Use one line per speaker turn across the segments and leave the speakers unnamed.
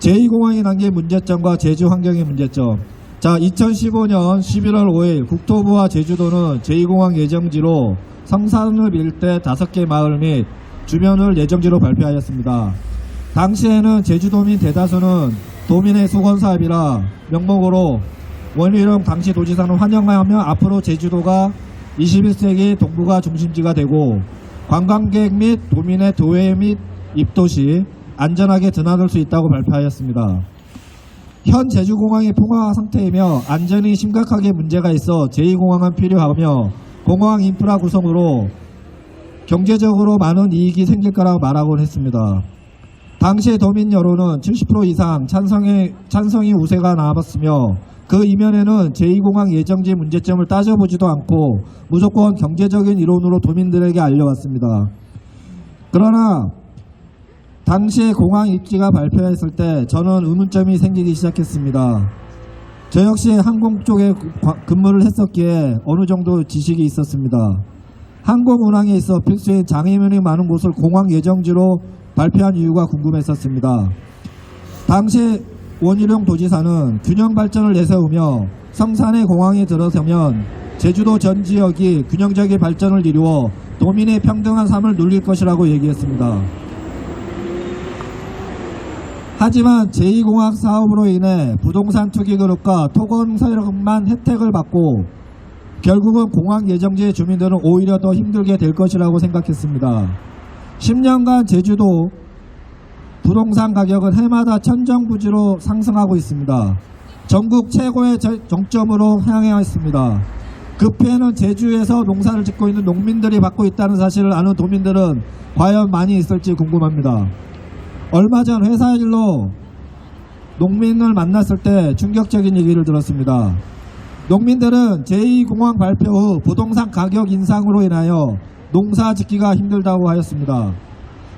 제2공항이 남긴 문제점과 제주 환경의 문제점. 자, 2015년 11월 5일 국토부와 제주도는 제2공항 예정지로 성산읍 일대 5개 마을 및 주변을 예정지로 발표하였습니다. 당시에는 제주도민 대다수는 도민의 수건사업이라 명목으로 원희룡 당시 도지사는 환영하며 앞으로 제주도가 21세기 동북아 중심지가 되고 관광객 및 도민의 도외 및 입도 시 안전하게 드나들 수 있다고 발표하였습니다. 현 제주공항이 포화 상태이며 안전이 심각하게 문제가 있어 제2공항은 필요하며 공항 인프라 구성으로 경제적으로 많은 이익이 생길 거라고 말하곤 했습니다. 당시 도민 여론은 70% 이상 찬성이 우세가 나왔으며 그 이면에는 제2공항 예정지 문제점을 따져보지도 않고 무조건 경제적인 이론으로 도민들에게 알려왔습니다. 그러나 당시 공항 입지가 발표했을 때 저는 의문점이 생기기 시작했습니다. 저 역시 항공 쪽에 근무를 했었기에 어느 정도 지식이 있었습니다. 항공 운항에 있어 필수인 장애인이 많은 곳을 공항 예정지로 발표한 이유가 궁금했었습니다. 당시 원희룡 도지사는 균형 발전을 내세우며 성산의 공항에 들어서면 제주도 전 지역이 균형적인 발전을 이루어 도민의 평등한 삶을 누릴 것이라고 얘기했습니다. 하지만 제2공항 사업으로 인해 부동산 투기그룹과 토건 세력만 혜택을 받고 결국은 공항 예정지의 주민들은 오히려 더 힘들게 될 것이라고 생각했습니다. 10년간 제주도 부동산 가격은 해마다 천정부지로 상승하고 있습니다. 전국 최고의 정점으로 향해 있습니다. 그 피해는 제주에서 농사를 짓고 있는 농민들이 받고 있다는 사실을 아는 도민들은 과연 많이 있을지 궁금합니다. 얼마 전 회사 일로 농민을 만났을 때 충격적인 얘기를 들었습니다. 농민들은 제2공항 발표 후 부동산 가격 인상으로 인하여 농사 짓기가 힘들다고 하였습니다.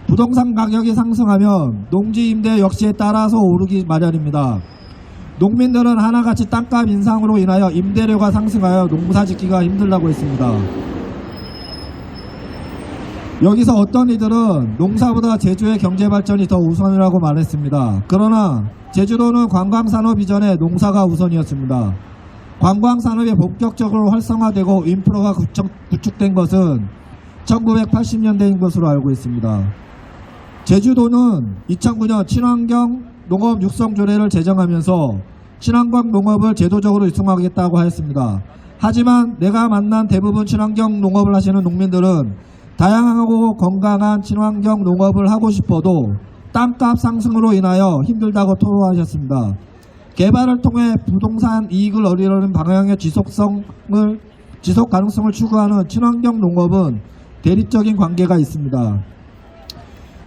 부동산 가격이 상승하면 농지 임대 역시에 따라서 오르기 마련입니다. 농민들은 하나같이 땅값 인상으로 인하여 임대료가 상승하여 농사 짓기가 힘들다고 했습니다. 여기서 어떤 이들은 농사보다 제주의 경제발전이 더 우선이라고 말했습니다. 그러나 제주도는 관광산업 이전에 농사가 우선이었습니다. 관광산업이 본격적으로 활성화되고 인프라가 구축된 것은 1980년대인 것으로 알고 있습니다. 제주도는 2009년 친환경 농업 육성 조례를 제정하면서 친환경 농업을 제도적으로 육성하겠다고 하였습니다. 하지만 내가 만난 대부분 친환경 농업을 하시는 농민들은 다양하고 건강한 친환경 농업을 하고 싶어도 땅값 상승으로 인하여 힘들다고 토로하셨습니다. 개발을 통해 부동산 이익을 얻으려는 방향의 지속 가능성을 추구하는 친환경 농업은 대립적인 관계가 있습니다.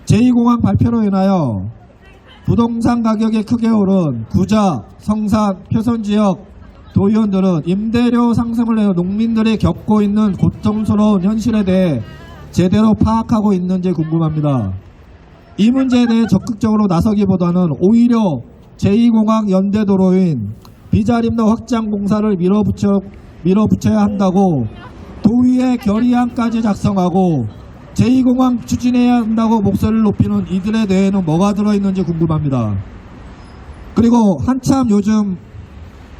제2공항 발표로 인하여 부동산 가격이 크게 오른 구자, 성산, 표선지역 도의원들은 임대료 상승을 내어 농민들이 겪고 있는 고통스러운 현실에 대해 제대로 파악하고 있는지 궁금합니다. 이 문제에 대해 적극적으로 나서기보다는 오히려 제2공항 연대도로인 비자림로 확장 공사를 밀어붙여야 한다고 도의회 결의안까지 작성하고 제2공항 추진해야 한다고 목소리를 높이는 이들에 대해는 뭐가 들어있는지 궁금합니다. 그리고 한참 요즘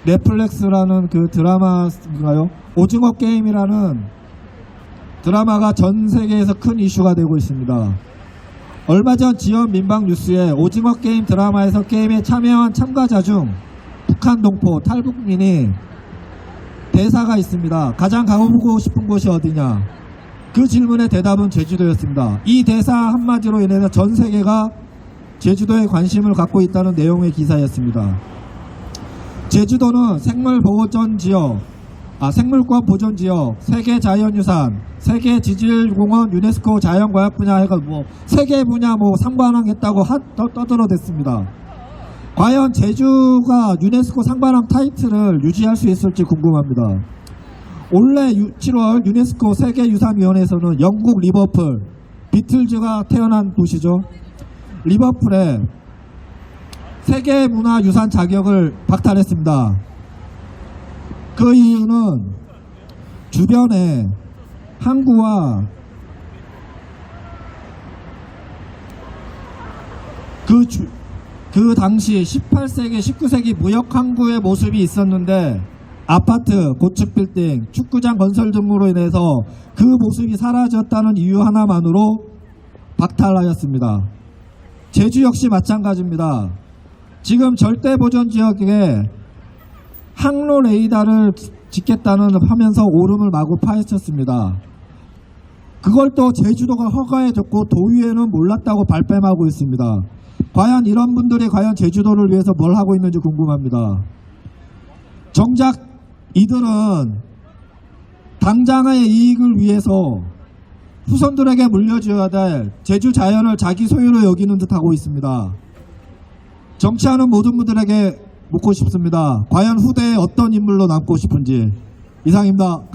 넷플릭스라는 그 드라마인가요? 오징어 게임이라는 드라마가 전 세계에서 큰 이슈가 되고 있습니다. 얼마 전 지연 민방 뉴스에 오징어 게임 드라마에서 게임에 참여한 참가자 중 북한 동포 탈북민이 대사가 있습니다. 가장 가보고 싶은 곳이 어디냐? 그 질문의 대답은 제주도였습니다. 이 대사 한마디로 인해서 전 세계가 제주도에 관심을 갖고 있다는 내용의 기사였습니다. 제주도는 생물권 보존 지역, 세계 자연유산, 세계 지질공원, 유네스코 자연과학 분야 해가 세계 분야 상관왕했다고 떠들어댔습니다. 과연 제주가 유네스코 상관왕 타이틀을 유지할 수 있을지 궁금합니다. 올해 7월 유네스코 세계유산위원회에서는 영국 리버풀, 비틀즈가 태어난 도시죠. 리버풀에 세계문화유산 자격을 박탈했습니다. 그 이유는 주변에 항구와 그 당시 18세기, 19세기 무역 항구의 모습이 있었는데 아파트, 고층 빌딩, 축구장 건설 등으로 인해서 그 모습이 사라졌다는 이유 하나만으로 박탈하였습니다. 제주 역시 마찬가지입니다. 지금 절대보전 지역에 항로 레이더를 짓겠다는 하면서 오름을 마구 파헤쳤습니다. 그걸 또 제주도가 허가해줬고 도의회는 몰랐다고 발뺌하고 있습니다. 과연 이런 분들이 과연 제주도를 위해서 뭘 하고 있는지 궁금합니다. 정작 이들은 당장의 이익을 위해서 후손들에게 물려줘야 될 제주 자연을 자기 소유로 여기는 듯 하고 있습니다. 정치하는 모든 분들에게 묻고 싶습니다. 과연 후대에 어떤 인물로 남고 싶은지. 이상입니다.